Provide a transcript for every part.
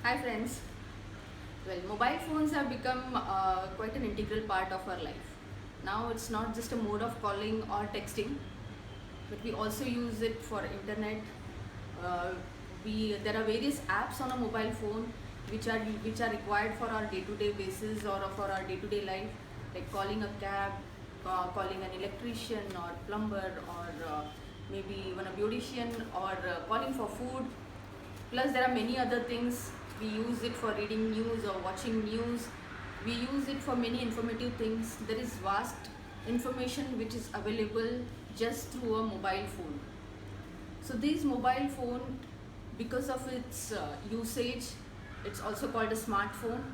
Hi friends. Well, mobile phones have become quite an integral part of our life. Now it's not just a mode of calling or texting, but we also use it for internet. Uh, there are various apps on a mobile phone which are required for our day-to-day basis or for our day-to-day life, like calling a cab, calling an electrician or plumber or maybe even a beautician or calling for food. Plus, there are many other things. We use it for reading news or watching news. We use it for many informative things. There is vast information which is available just through a mobile phone. So, these mobile phone, because of its usage, it's also called a smartphone.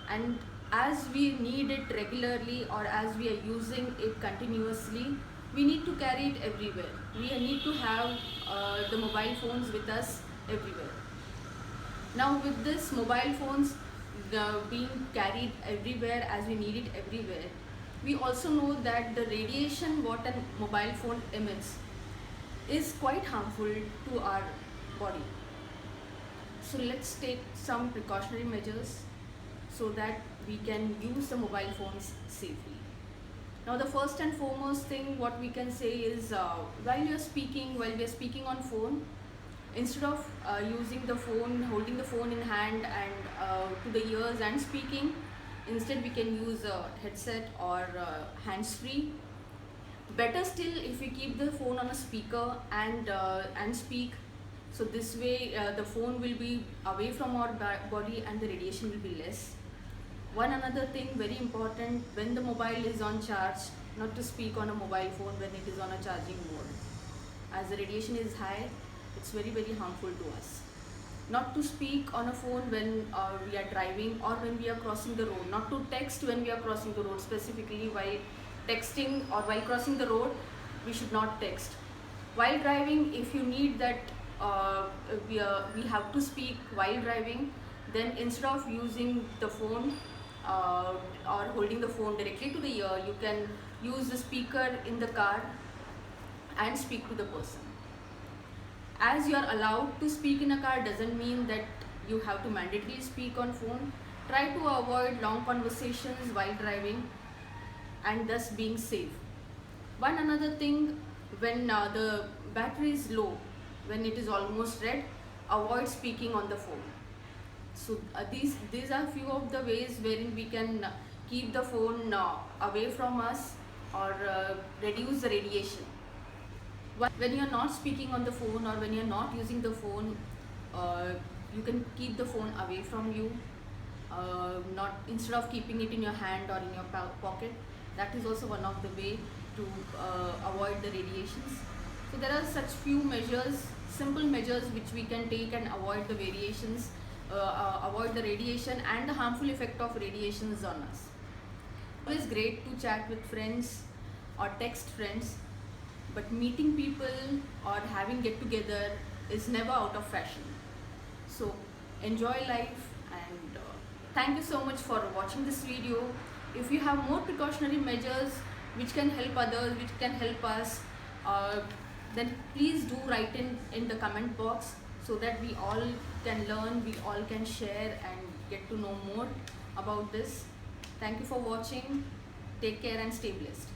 And as we need it regularly or as we are using it continuously, we need to carry it everywhere. We need to have the mobile phones with us everywhere. Now with this mobile phones being carried everywhere as we need it everywhere, we also know that the radiation what a mobile phone emits is quite harmful to our body. So let's take some precautionary measures so that we can use the mobile phones safely. Now the first and foremost thing what we can say is while we are speaking on phone, instead of using the phone, holding the phone in hand and to the ears and speaking, instead we can use a headset or hands-free. Better still if we keep the phone on a speaker and speak. So this way the phone will be away from our body and the radiation will be less. One another thing very important, when the mobile is on charge, not to speak on a mobile phone when it is on a charging mode. As the radiation is high, it's very harmful to us. Not to speak on a phone when we are driving or when we are crossing the road. Not to text when we are crossing the road, specifically while texting or while crossing the road, we should not text. While driving, if you need that we have to speak while driving, then instead of using the phone or holding the phone directly to the ear, you can use the speaker in the car and speak to the person. As you are allowed to speak in a car doesn't mean that you have to mandatorily speak on phone. Try to avoid long conversations while driving and thus being safe. One another thing, when the battery is low, when it is almost red, avoid speaking on the phone. So these are few of the ways wherein we can keep the phone away from us or reduce the radiation. When you are not speaking on the phone or when you are not using the phone, you can keep the phone away from you. Not instead of keeping it in your hand or in your pocket. That is also one of the way to avoid the radiations. So there are such few measures, simple measures which we can take and avoid the variations, avoid the radiation and the harmful effect of radiations on us. It is great to chat with friends or text friends, but meeting people or having get-together is never out of fashion. So enjoy life and thank you so much for watching this video. If you have more precautionary measures which can help others, which can help us, then please do write in the comment box so that we all can learn, we all can share and get to know more about this. Thank you for watching. Take care and stay blessed.